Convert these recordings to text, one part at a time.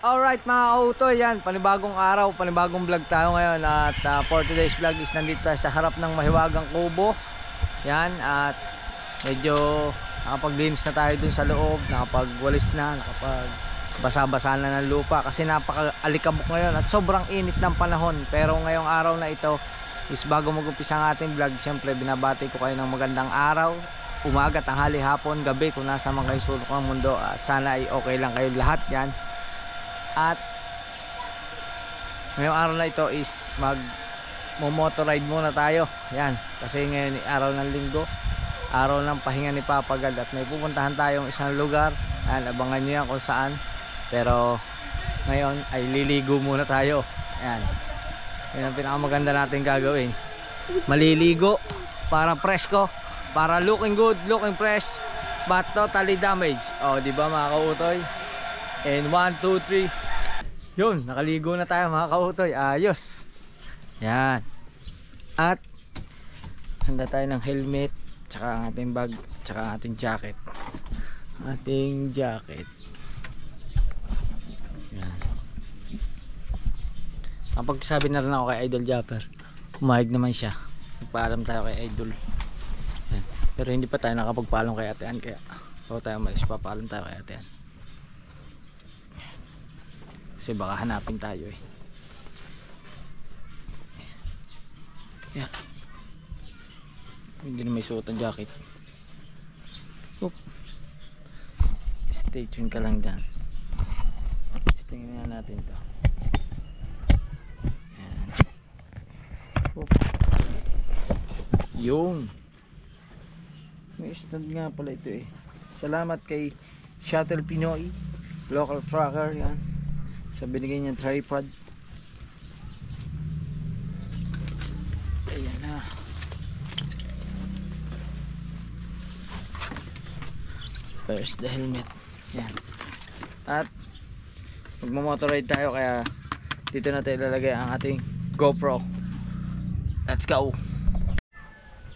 Alright mga kautoy, yan, panibagong araw, panibagong vlog tayo ngayon. At for today's vlog is nandito tayo sa harap ng mahiwagang kubo. Yan, at medyo nakapaglinis na tayo dun sa loob, nakapagwalis na, nakapagbasa-basa na ng lupa. Kasi napaka-alikabok ngayon at sobrang init ng panahon. Pero ngayong araw na ito is bago mag-umpisa ang ating vlog, syempre binabati ko kayo ng magandang araw, umaga, tanghali, hapon, gabi, kung nasa man kayo sulok ng mundo. At sana ay okay lang kayo lahat yan. At ngayong araw na ito is mag-motorride muna tayo. Yan, kasi ngayon araw ng linggo, araw ng pahinga ni Papa God. At may pupuntahan tayong isang lugar. Yan, abangan nyo yan kung saan. Pero ngayon ay liligo muna tayo. Yan, yan ang pinakamaganda natin gagawin. Maliligo para presko, para looking good, looking fresh, but totally damaged. O, diba mga kautoy? And 1, 2, 3. Yun, nakaligo na tayo mga kautoy. Ayos. Yan. At handa tayo ng helmet, tsaka ang ating bag, tsaka ang ating jacket. Ating jacket. Yan. Kapag sabi na rin ako kay Idol Japper, pumayag naman siya. Nagpaalam tayo kay Idol. Yan. Pero hindi pa tayo nakapagpaalam kay Ate Ann, kaya bago tayo malis, papaalam tayo kay Ate Ann. Kasi baka hanapin tayo eh. Yan. Hindi na may suot ang jacket. Oop. Stay tuned ka lang dyan. Tingnan natin ito. Yan. Oop. Yung may stand nga pala ito eh. Salamat kay Shuttle Pinoy, local trucker. Yan, sa binigay niyang tripod. Ayan na. First the helmet. Yan. At magmamotorride tayo, kaya dito na tayo ilalagay ang ating GoPro. Let's go.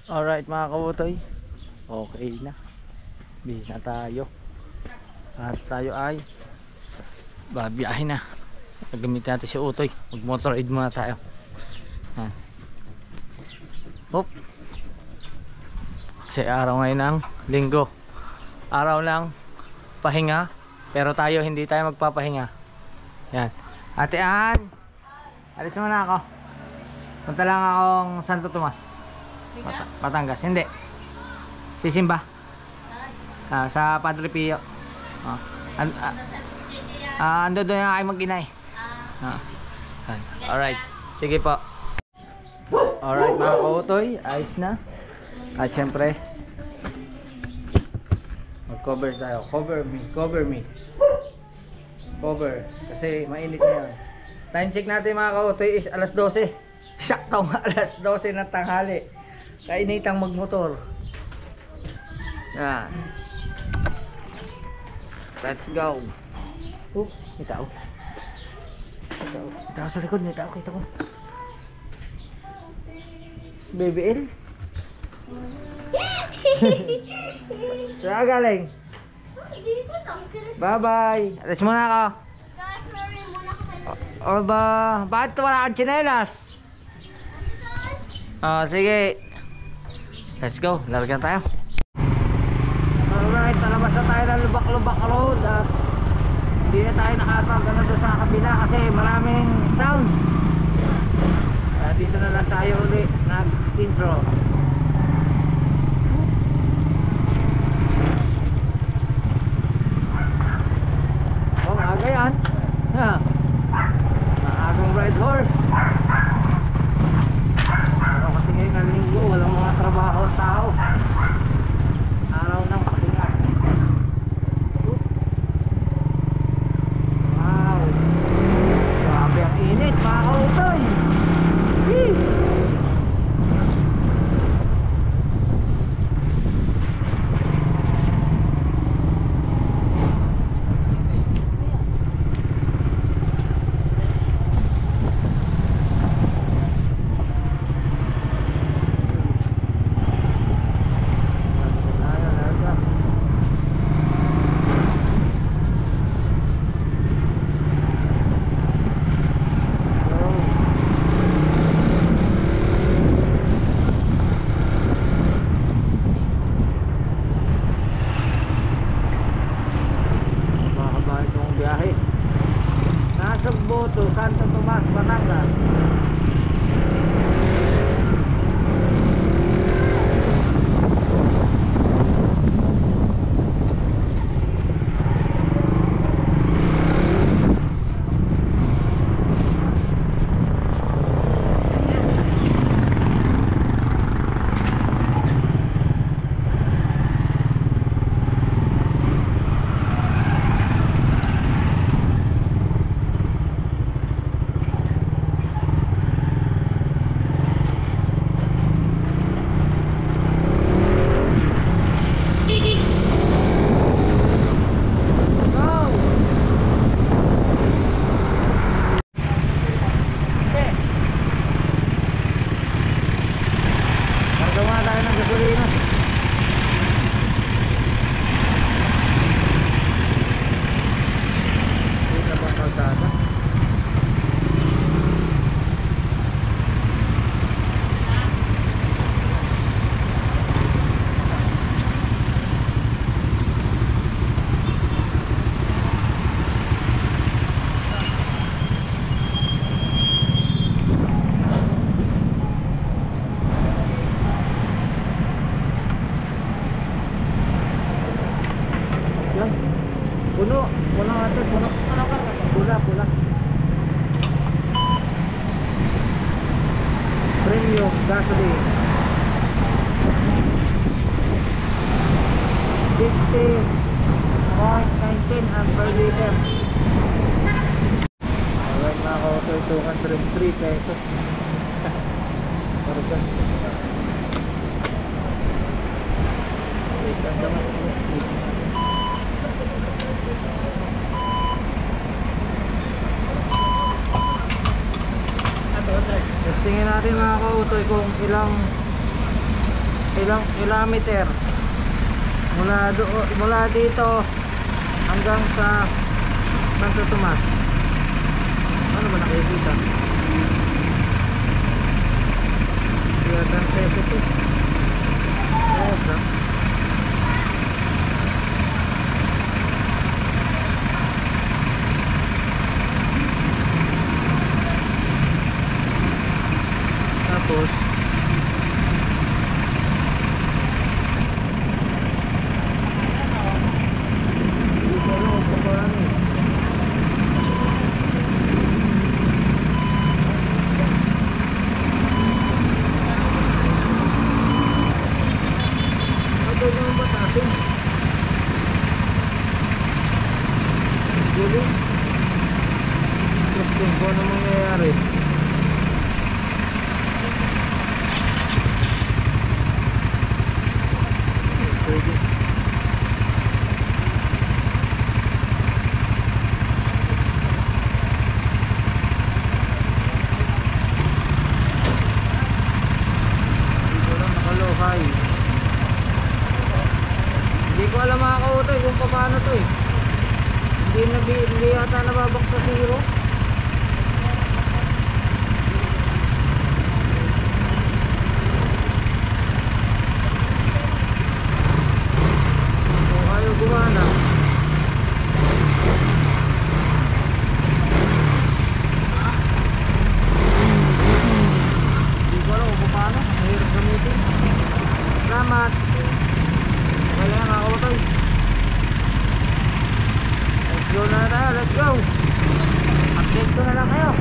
Alright mga kabutoy, okay na, bis na tayo. At tayo ay babiyahin na. Gagamitin natin si Utoy. Mag-motorride muna tayo. Hop. Kasi araw ngayon ng linggo, araw ng pahinga. Pero tayo hindi tayo magpapahinga. Yan. Ate Ann, alis muna ako. Punta lang akong Santo Tomas, Batangas. Hindi, sisimba sa Padre Pio. Ando doon na kayo mag-inay. Alright, sige po. Alright mga kautoy, ayos na. At syempre mag-cover tayo. Cover me, cover me. Cover, kasi mainit na yan. Time check natin mga kautoy is alas 12. Sakto nga alas 12 ng tanghali. Kainitang magmotor. Yan. Let's go. May tao. May tao sa likod, may tao, kita ko. Baby L. Saan galing? Bye bye. Alas muna ako. O ba, bakit wala kang tsinelas? Sige. Let's go, largan tayo. Alright, nalabas na tayo ng Lubak-Lubak Road. At hindi na tayo nakapag-ano doon sa kabila kasi maraming sound. Dito na lang tayo ulit nag-intro. Oh, maaga yan. Maagang ride horse. Pero kasi ngayon ang linggo, walang mga trabaho tao. Araw ng pahinga. Wow, grabe ang init mga kautoy. Sugbo to Santo Tomas, Batangas. Puno natin, puno. Pula. Premium gasoline. 50.19 per liter. Alright na ako, 203 pesos. Parang dyan. Wait, ang daman. Testingin natin mga kautoy kung ilang kilometer mula dito hanggang sa Santo Tomas. Ano ba nakikita? Hanggang peso ito. Tapos kung ano mangyayari. Pwede. Dito lang nakalohay. Hindi ko alam mga kautoy kung paano to eh. Hindi yata nababak sa zero. Gumana. Hindi ko alam kung paano. Mahirap gamitin. Salamat. Wala nga ako tayo. Let's go na tayo. Let's go. Update ko na lang kayo.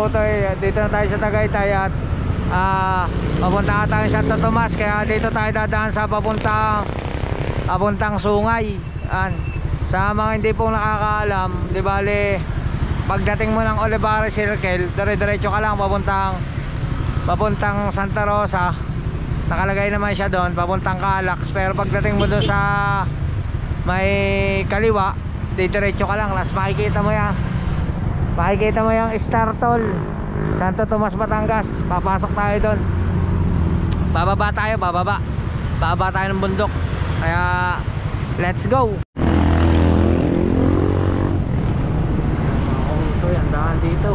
Tutoy. Dito na tayo sa Tagaytay at papunta tayo sa Santo Tomas, kaya dito tayo dadaan sa papuntang Sungay. Sa mga hindi po nakakaalam, di bale pagdating mo ng Olivares Circle, dire-diretso ka lang papuntang Santa Rosa. Nakalagay naman siya doon papuntang Calax, pero pagdating mo doon sa may kaliwa, diretso ka lang, las makikita mo yung Star Toll, Santo Tomas, Batangas. Papasok tayo doon, bababa tayo ng bundok, kaya let's go. Ito yung daan dito.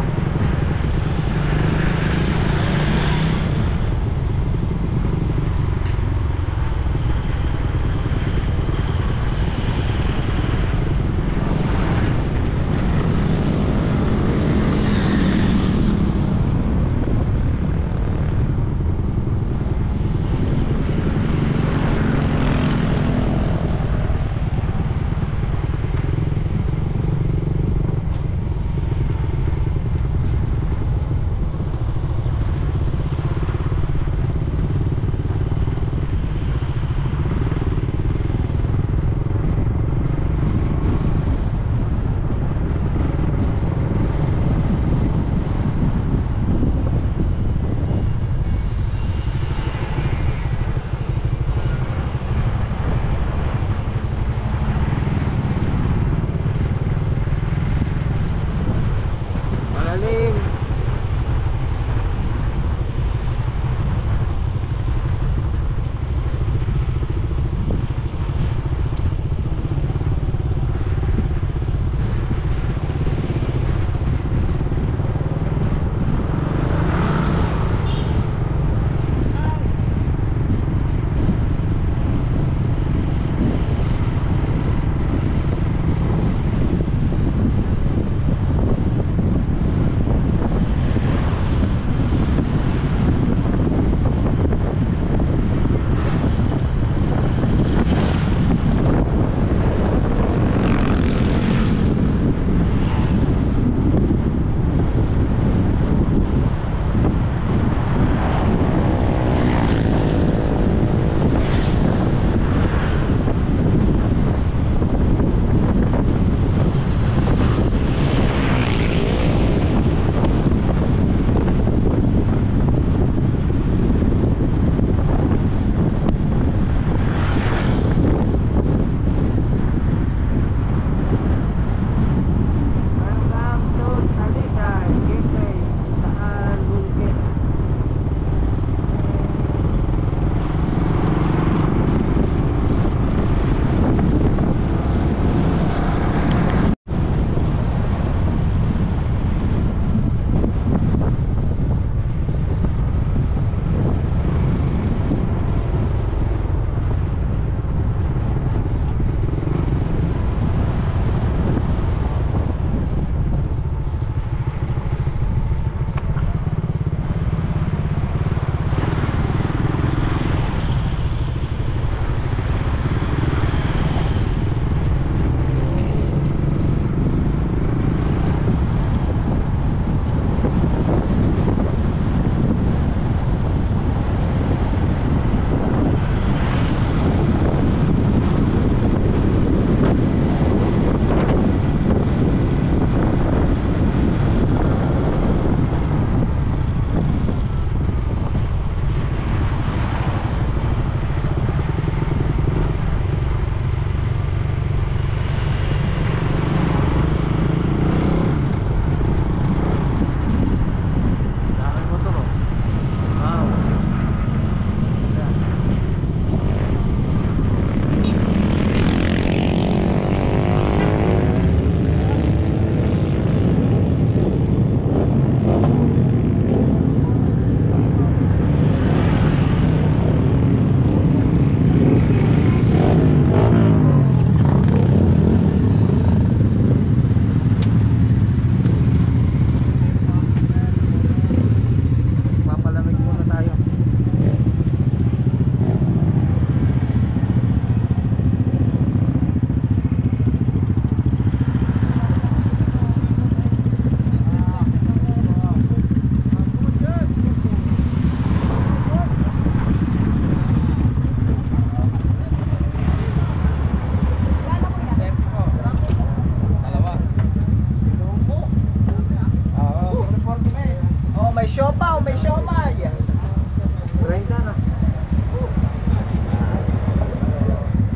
may siopaw, may siomay. 30 na.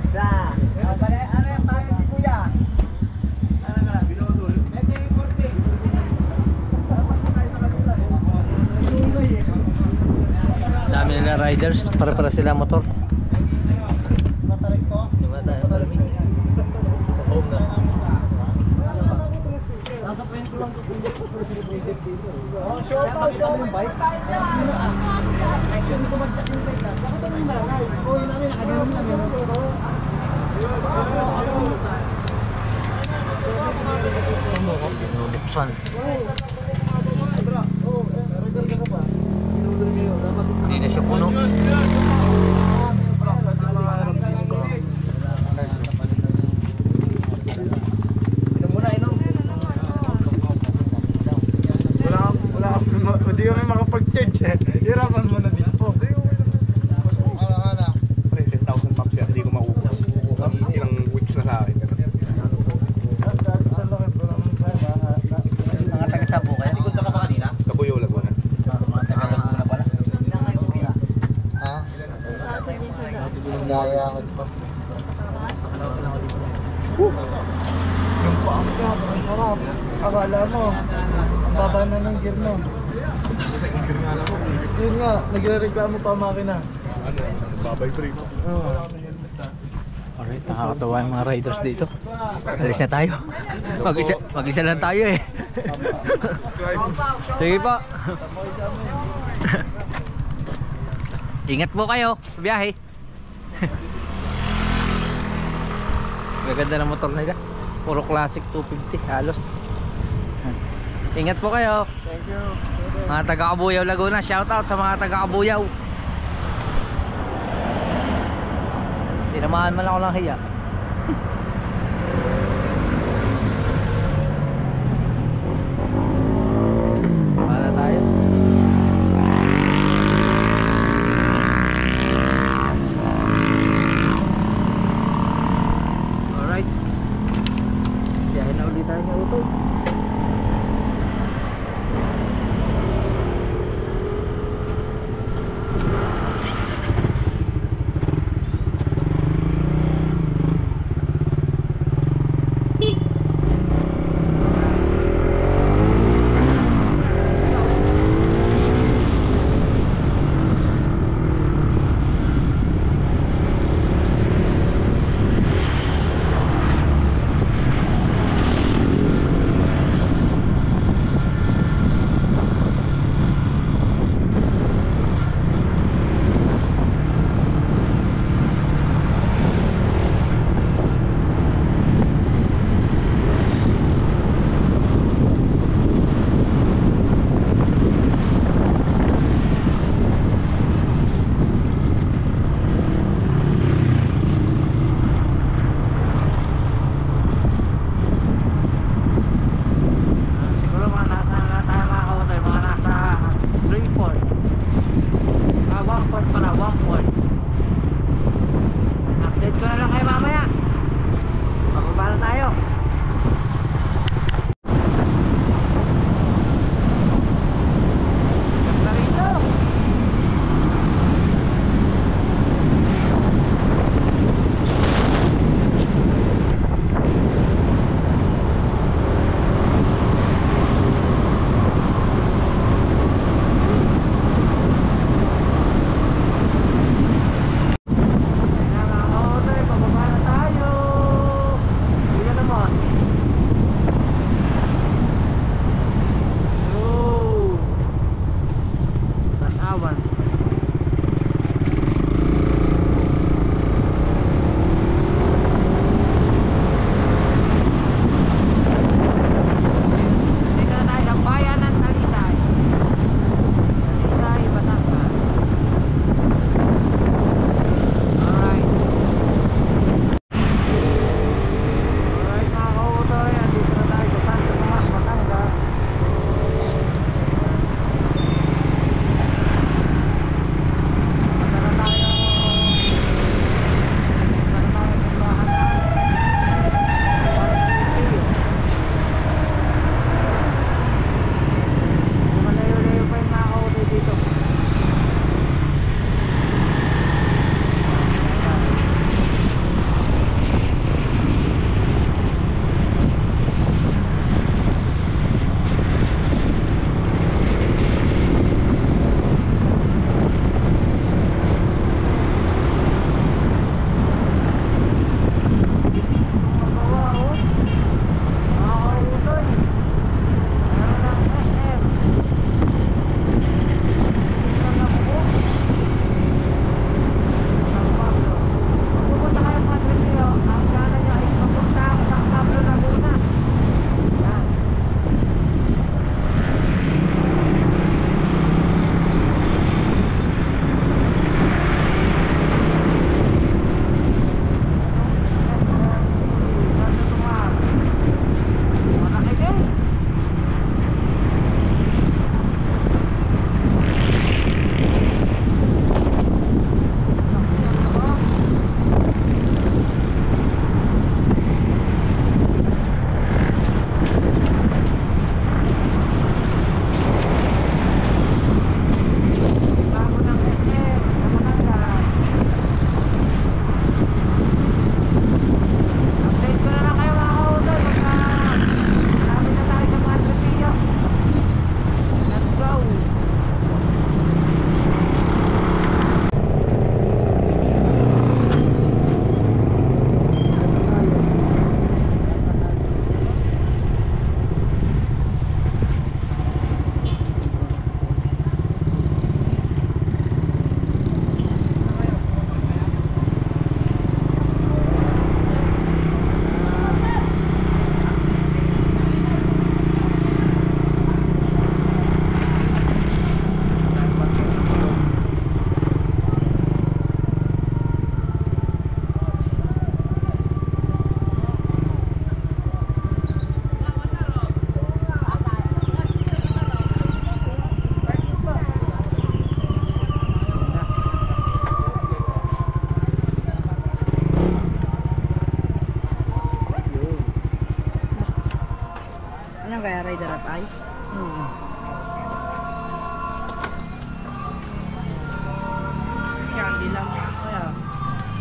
Isa. Ano yung bayan ni Kuya? Ano na, binodol. Ito yung 40. Dami nila riders, para sila motor. Matarik ko. Diba tayo malamig? Home na. Oh, siopaw, siomay. Tayo dyan. Binubuksan. Hindi na siya puno. Hindi kami makapag-charge eh. Hirapan mo na dispo. Ano? Pre, 10,000 bucks yan, hindi ko maubos. Ilang weeks na sa akin. Mga taga-Sabo kayo? Punta ka pa kanina? Kabuyaw, Laguna. Mga taga-Laguna pala. Ha? Gaya ako pa. Yung paangkat, ang sarap. Akala mo, ang baba na ng gear mo. Kasi ang gear nga lang mo. Yun nga, nagre-reklamo pa ang makina. Ano? Babay trip. Oo. Alright, nakakatawa yung mga riders dito. Alis na tayo. Mag-isa lang tayo eh. Sige po. Ingat po kayo sa biyahe. Maganda ng motor nila. Puro classic 250 halos. Ingat po kayo. Thank you. Mga taga-Kabuyaw Laguna, shout out sa mga taga-Kabuyaw. Tinamaan man ako ng hiya. Para tayo. Alright. Biyahe na ulit tayo ng Utoy.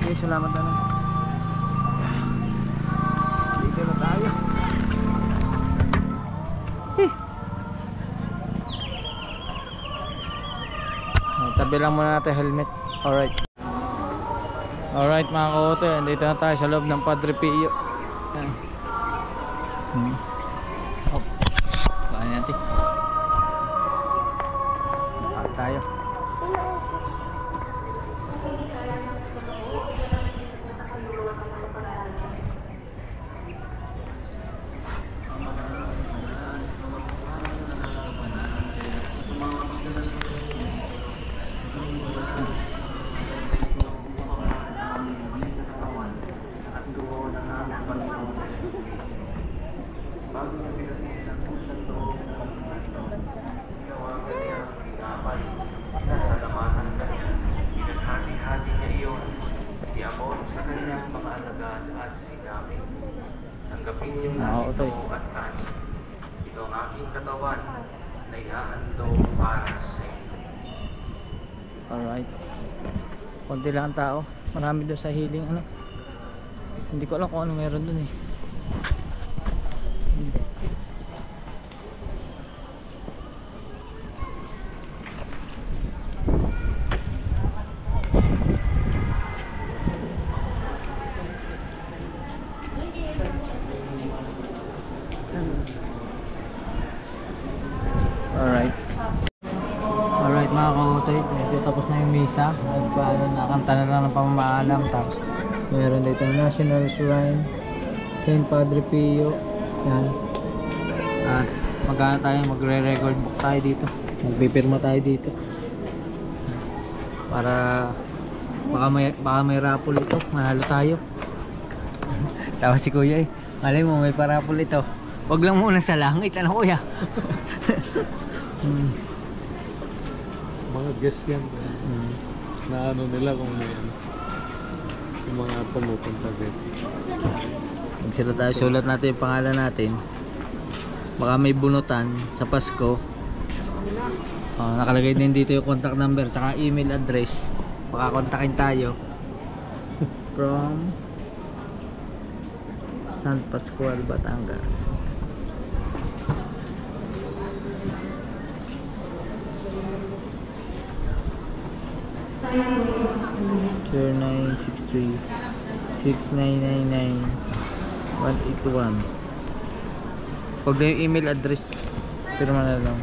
Okay, salamat na lang. Dito na tayo. Tabi lang muna natin helmet. Alright. Alright mga kaote, dito na tayo sa loob ng Padre Pio. Yan. Hop. Baka natin. Baka tayo. Nasalamatan ka niya, pinaghati-hati niya iyon, iabot sa kanyang mga alagad at sinabi, tanggapin niyong aking dugo at kanin. Ito ang aking katawan na ihahandog para sa inyo. Alright. Konti lang ang tao. Marami doon sa healing ano. Hindi ko alam kung ano meron doon eh. Alright mga kahotoy, medyo tapos na yung misa. Nakanta na lang ng pamamaalam. Tapos meron dito National Shrine Saint Padre Pio. Yan. At magre-record book tayo dito. Magpipirma tayo dito. Para baka may raffle ito. Manalo tayo. Tapos si kuya eh, malay mo may parapol ito. Wag lang muna sa langit, ano kuya? Mga guest yan. Na ano nila kung may ano. Yung mga pumupunta guest. Pag sila tayo, sulat natin yung pangalan natin. Baka may bunutan sa Pasko. Nakalagay din dito yung contact number tsaka email address. Baka kontakin tayo. From San Pascual, Batangas. 0963-6999-181. Huwag na yung email address, pero na lang.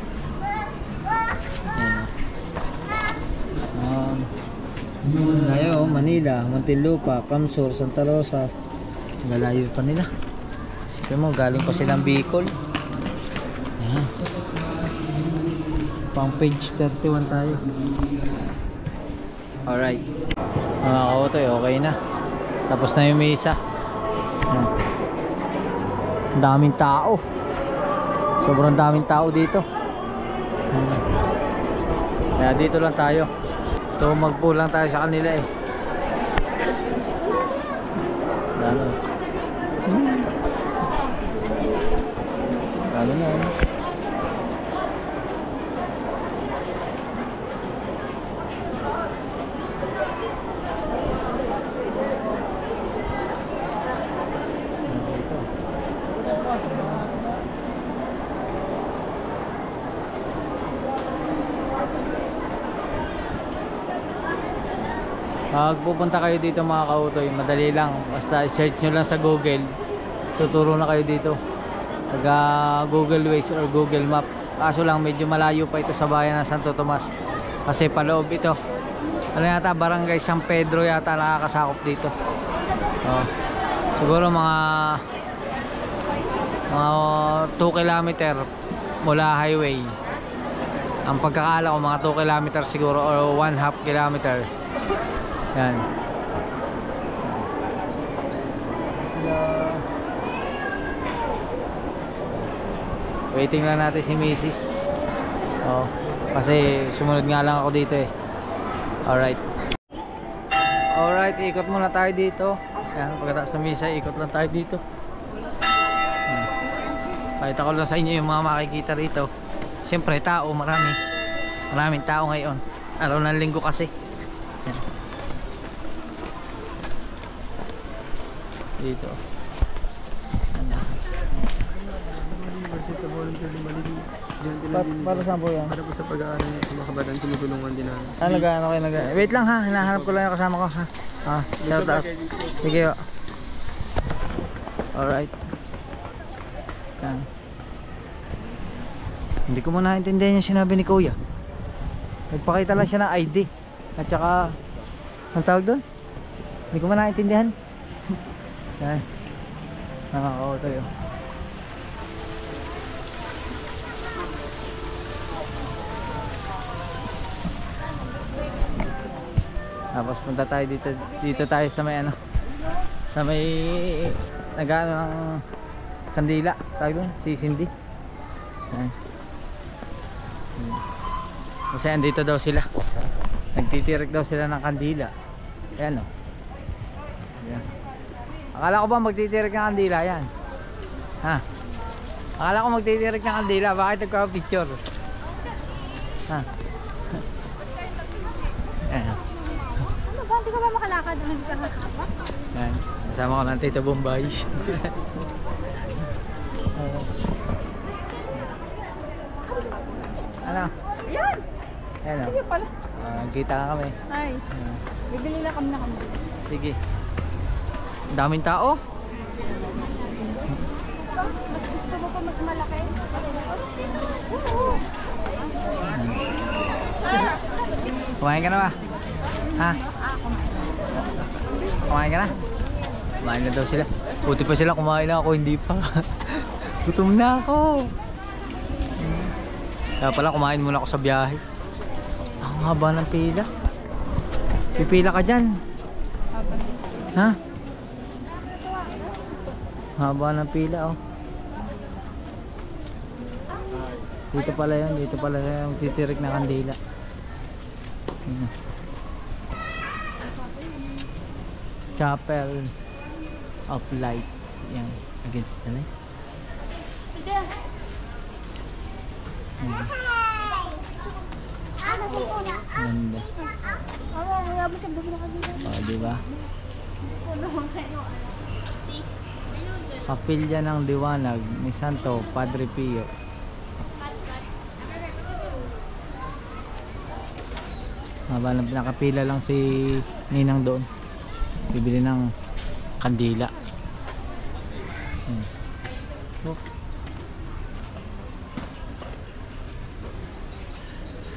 Tayo, Manila, Muntinlupa, Kamsur, Santa Rosa. Nalayo pa nila. Sige mo, galing pa silang Bicol. Ayan. Pang page 31 tayo. Alright. Mga kaotoy, okay na. Tapos na yung misa. Ayan. Ang daming tao. Sobrang daming tao dito. Ayan. Kaya dito lang tayo. Ito magpulang tayo sa kanila eh. Lalo. Lalo na. Pag pupunta kayo dito mga kautoy, madali lang. Basta search nyo lang sa Google, tuturo na kayo dito. Pag Google Waze or Google Map. Kaso lang medyo malayo pa ito sa bayan ng Santo Tomas. Kasi paloob ito. Ano yata, Barangay San Pedro yata nakakasakop dito. Siguro mga 2 kilometer mula highway. Ang pagkakala ko mga 2 kilometer siguro or 1/2 kilometer. Yan. Waiting lang natin si Mrs. Kasi sumunod nga lang ako dito eh. Alright. Alright, ikot muna tayo dito. Yan, pagkatapos ng misa, ikot lang tayo dito. Pakita ko lang sa inyo yung mga makikita rito. Siyempre tao, maraming tao ngayon. Araw ng linggo kasi. Yan. Dito. Kasi sa volunteer din malili. Estudyante lang din. Para saan po yan? Para po sa pag-aaral sa mga kabataan, tumutulungan din namin. Nag-ano kayo nag Wait lang ha, hinahanap ko lang yung kasama ko ha. Shout out. Sige o. Alright. Yan. Hindi ko muna naintindihan yung sinabi ni Kuya. Nagpakita lang siya ng ID. At saka, ang tawag doon? Hindi ko muna naintindihan. Yan. Nakaka-auto yun. Tapos punta tayo dito tayo sa may ano, sa may nagano ng kandila, tawag doon, sisindi. Ayan. Kasi andito daw sila, nagtitirik daw sila ng kandila. Ayan o. Ayan. Akala ko ba magtitirik ng kandila yan? Ha? Akala ko magtitirik ng kandila, bakit nagka-picture? Ha? Ayan. Hindi ka ba makalakad? Hindi ka makakapa? Yan, kasama ko ng Tita Bombay. Ano? Ayan! Ayan o. Sige pala. Kita ka kami. Ay, bibili na kami na kami. Sige. Ang daming tao. Mas gusto mo pa mas malaki? Oo. Kumain ka na ba? Ha? Kumain ka na? Kumain na daw sila. Buti pa sila kumain na ako, hindi pa. Gutom na ako. Kaya pala kumain muna ako sa biyahe. Ang haba ng pila. Pipila ka dyan. Ha? Haba ng pila oh. Dito pala yun. Dito pala yung titirik na kandila. Chapel of Light. Yan. Against the light. Ganda. Oh, diba? Kapilya ng Liwanag ni Santo Padre Pio. Nakapila lang si Ninang doon. Bibili ng kandila. Oh.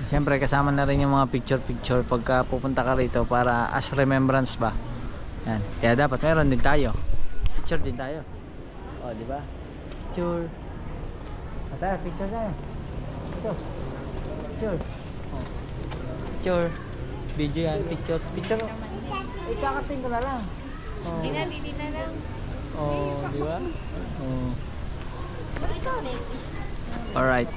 Siyempre kasama na rin yung mga picture pagka pupunta ka rito para as remembrance ba. Yan. Kaya dapat meron din tayo. Picture din tayo. Oh, di ba? Picture. Tayo, picture tayo. Ito. Picture. Oh. Picture. Video yan, picture. Picture. Ikakating ko na lang. Oh. Hindi na lang. Oh, di ba? Oh. Alright.